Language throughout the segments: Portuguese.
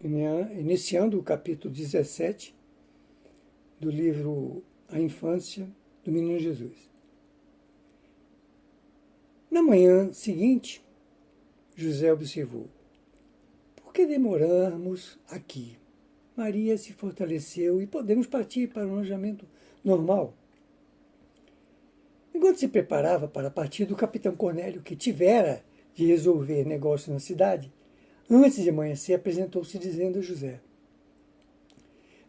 iniciando o capítulo 17 do livro A Infância do Menino Jesus. Na manhã seguinte, José observou: por que demoramos aqui? Maria se fortaleceu e podemos partir para o alojamento normal. Enquanto se preparava para partir do capitão Cornélio, que tivera de resolver negócio na cidade, antes de amanhecer, apresentou-se dizendo a José: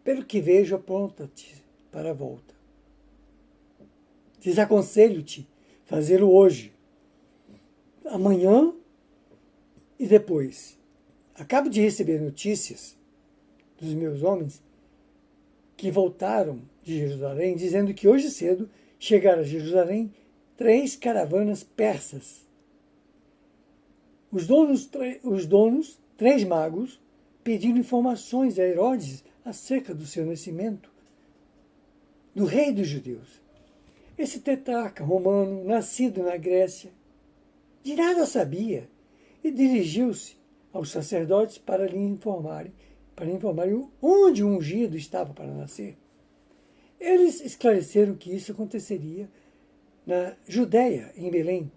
pelo que vejo, apronta-te para a volta. Desaconselho-te fazê-lo hoje, amanhã e depois. Acabo de receber notícias dos meus homens que voltaram de Jerusalém, dizendo que hoje cedo chegaram a Jerusalém 3 caravanas persas. Os donos, 3 magos, pediram informações a Herodes acerca do seu nascimento, do rei dos judeus. Esse tetrarca romano, nascido na Grécia, de nada sabia e dirigiu-se aos sacerdotes para lhe informarem onde o ungido estava para nascer. Eles esclareceram que isso aconteceria na Judéia, em Belém,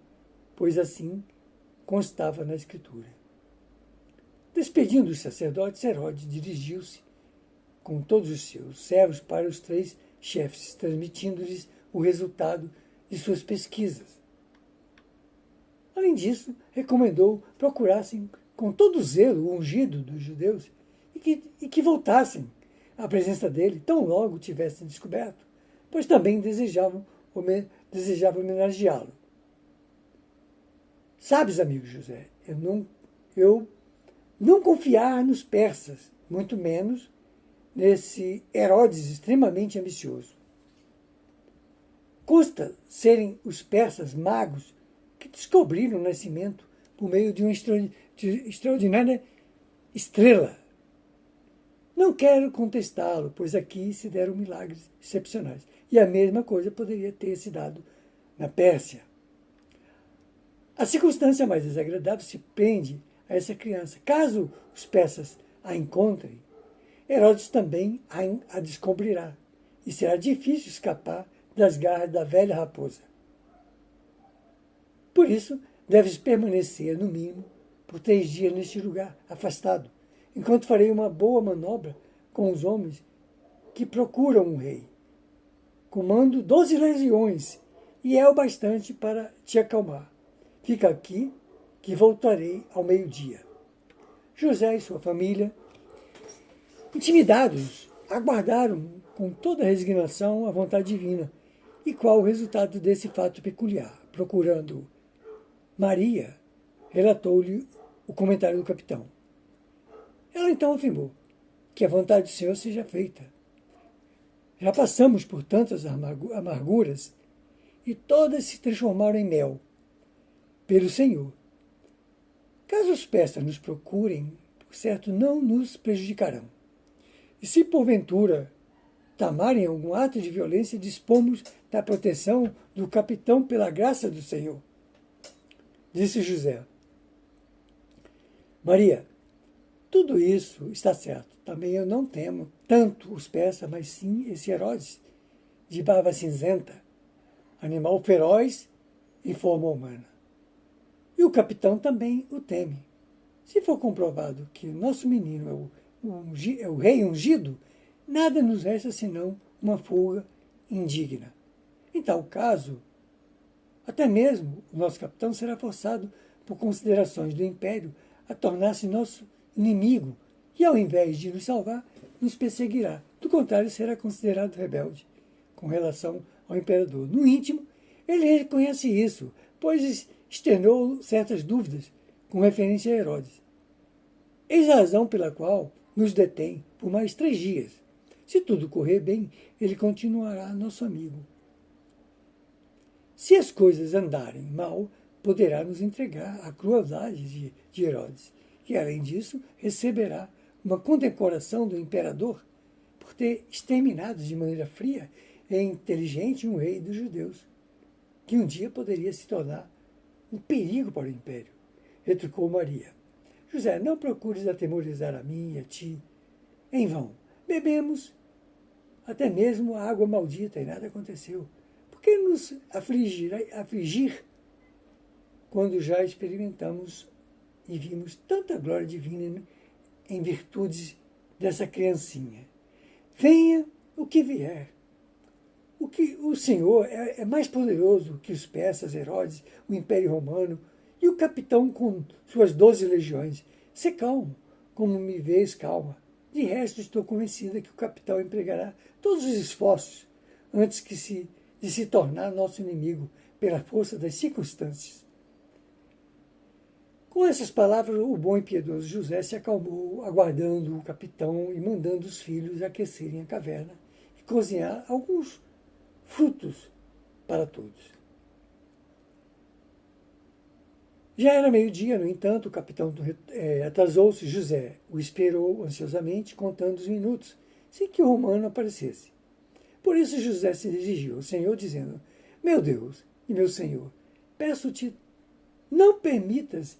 pois assim constava na Escritura. Despedindo os sacerdotes, Herodes dirigiu-se com todos os seus servos para os 3 chefes, transmitindo-lhes o resultado de suas pesquisas. Além disso, recomendou procurassem com todo zelo o ungido dos judeus e que voltassem à presença dele tão logo tivessem descoberto, pois também desejava homenageá-lo. Sabes, amigo José, eu não confiar nos persas, muito menos nesse Herodes extremamente ambicioso. Consta serem os persas magos que descobriram o nascimento por meio de uma extraordinária estrela. Não quero contestá-lo, pois aqui se deram milagres excepcionais. E a mesma coisa poderia ter se dado na Pérsia. A circunstância mais desagradável se prende a essa criança. Caso os persas a encontrem, Herodes também a descobrirá, e será difícil escapar das garras da velha raposa. Por isso, deves permanecer, no mínimo, por 3 dias neste lugar, afastado, enquanto farei uma boa manobra com os homens que procuram um rei. Comando 12 legiões, e é o bastante para te acalmar. Fica aqui, que voltarei ao meio-dia. José e sua família, intimidados, aguardaram com toda a resignação a vontade divina. E qual o resultado desse fato peculiar? Procurando Maria, relatou-lhe o comentário do capitão. Ela então afirmou: que a vontade do Senhor seja feita. Já passamos por tantas amarguras e todas se transformaram em mel pelo Senhor. Caso os persas nos procurem, por certo não nos prejudicarão. E se porventura tamarem algum ato de violência, dispomos da proteção do capitão pela graça do Senhor. Disse José: Maria, tudo isso está certo. Também eu não temo tanto os persas, mas sim esse Herodes, de barba cinzenta, animal feroz em forma humana. E o capitão também o teme. Se for comprovado que o nosso menino é o rei ungido, nada nos resta senão uma fuga indigna. Em tal caso, até mesmo o nosso capitão será forçado, por considerações do império, a tornar-se nosso inimigo e, ao invés de nos salvar, nos perseguirá. Do contrário, será considerado rebelde com relação ao imperador. No íntimo, ele reconhece isso, pois externou certas dúvidas com referência a Herodes. Eis a razão pela qual nos detém por mais 3 dias. Se tudo correr bem, ele continuará nosso amigo. Se as coisas andarem mal, poderá nos entregar à crueldade de Herodes. E, além disso, receberá uma condecoração do imperador por ter exterminado de maneira fria e inteligente um rei dos judeus, que um dia poderia se tornar um perigo para o império, retrucou Maria. José, não procures atemorizar a mim e a ti. Em vão. Bebemos até mesmo a água maldita e nada aconteceu. Por que nos afligir quando já experimentamos e vimos tanta glória divina em virtude dessa criancinha? Venha o que vier. O Senhor é mais poderoso que os persas, Herodes, o Império Romano e o capitão com suas 12 legiões. Sê calmo, como me vês calma. De resto, estou convencida que o capitão empregará todos os esforços antes de se tornar nosso inimigo pela força das circunstâncias. Com essas palavras, o bom e piedoso José se acalmou, aguardando o capitão e mandando os filhos aquecerem a caverna e cozinhar alguns frutos para todos. Já era meio-dia, no entanto, o capitão atrasou-se. José o esperou ansiosamente, contando os minutos, sem que o romano aparecesse. Por isso José se dirigiu ao Senhor, dizendo: Meu Deus e meu Senhor, peço-te, não permitas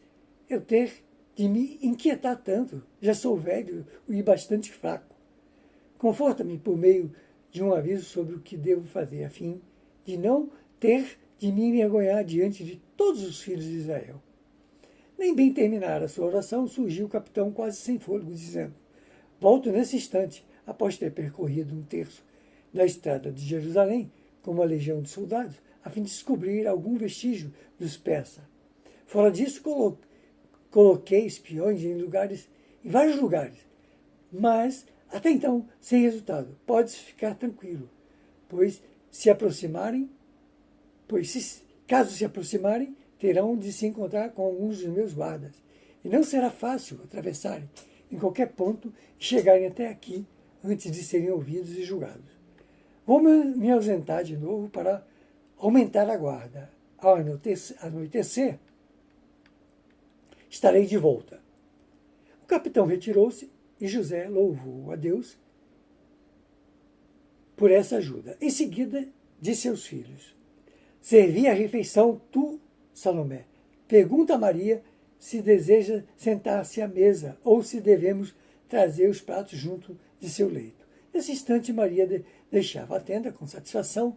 eu ter de me inquietar tanto. Já sou velho e bastante fraco. Conforta-me por meio de um aviso sobre o que devo fazer, a fim de não ter de me envergonhar diante de todos os filhos de Israel. Nem bem terminar a sua oração, surgiu o capitão quase sem fôlego, dizendo: Volto nesse instante, após ter percorrido um terço da estrada de Jerusalém, com uma legião de soldados, a fim de descobrir algum vestígio dos persas. Fora disso, coloquei espiões em vários lugares, mas até então sem resultado. Podes ficar tranquilo, caso se aproximarem, terão de se encontrar com alguns dos meus guardas, e não será fácil atravessarem em qualquer ponto e chegarem até aqui antes de serem ouvidos e julgados. Vou me ausentar de novo para aumentar a guarda. Ao anoitecer, estarei de volta. O capitão retirou-se e José louvou a Deus por essa ajuda. Em seguida, disse aos filhos: Servi a refeição tu, Salomé. Pergunta a Maria se deseja sentar-se à mesa ou se devemos trazer os pratos junto de seu leito. Nesse instante, Maria deixava a tenda com satisfação,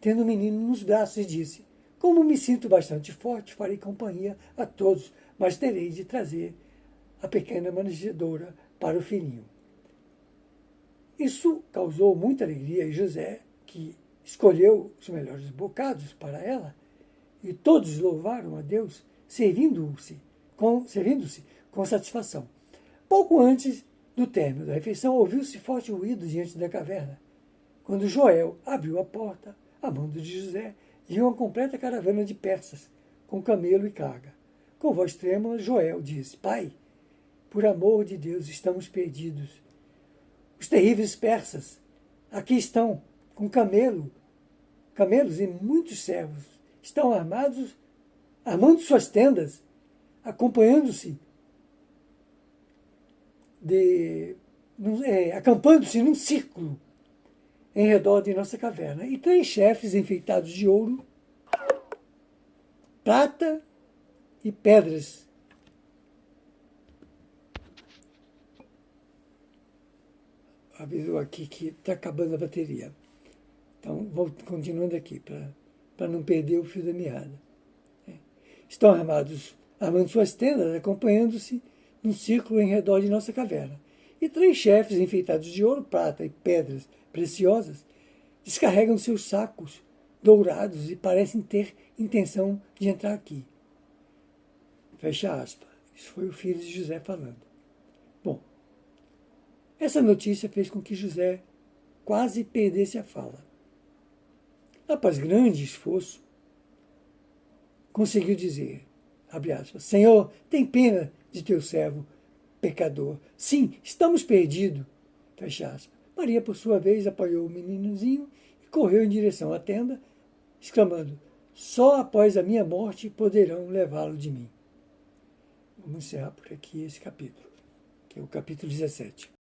tendo o menino nos braços, e disse: Como me sinto bastante forte, farei companhia a todos, mas terei de trazer a pequena manjedoura para o filhinho. Isso causou muita alegria, e José, que escolheu os melhores bocados para ela, e todos louvaram a Deus, servindo-se com satisfação. Pouco antes do término da refeição, ouviu-se forte ruído diante da caverna. Quando Joel abriu a porta, a mando de José, viu uma completa caravana de persas, com camelo e carga. Com voz trêmula, Joel disse: Pai, por amor de Deus, estamos perdidos. Os terríveis persas aqui estão com camelos e muitos servos. Estão armando suas tendas, acampando-se num círculo em redor de nossa caverna. E 3 chefes enfeitados de ouro, prata e pedras. Avisou aqui que está acabando a bateria. Então, vou continuando aqui, para não perder o fio da meada. Estão armando suas tendas, acompanhando-se num círculo em redor de nossa caverna. E 3 chefes enfeitados de ouro, prata e pedras preciosas descarregam seus sacos dourados e parecem ter intenção de entrar aqui. Fecha aspas. Isso foi o filho de José falando. Bom, essa notícia fez com que José quase perdesse a fala. Após grande esforço, conseguiu dizer, abre aspas, Senhor, tem pena de teu servo, pecador. Sim, estamos perdidos. Fecha aspas. Maria, por sua vez, apoiou o meninozinho e correu em direção à tenda, exclamando, só após a minha morte poderão levá-lo de mim. Vamos encerrar por aqui esse capítulo, que é o capítulo 17.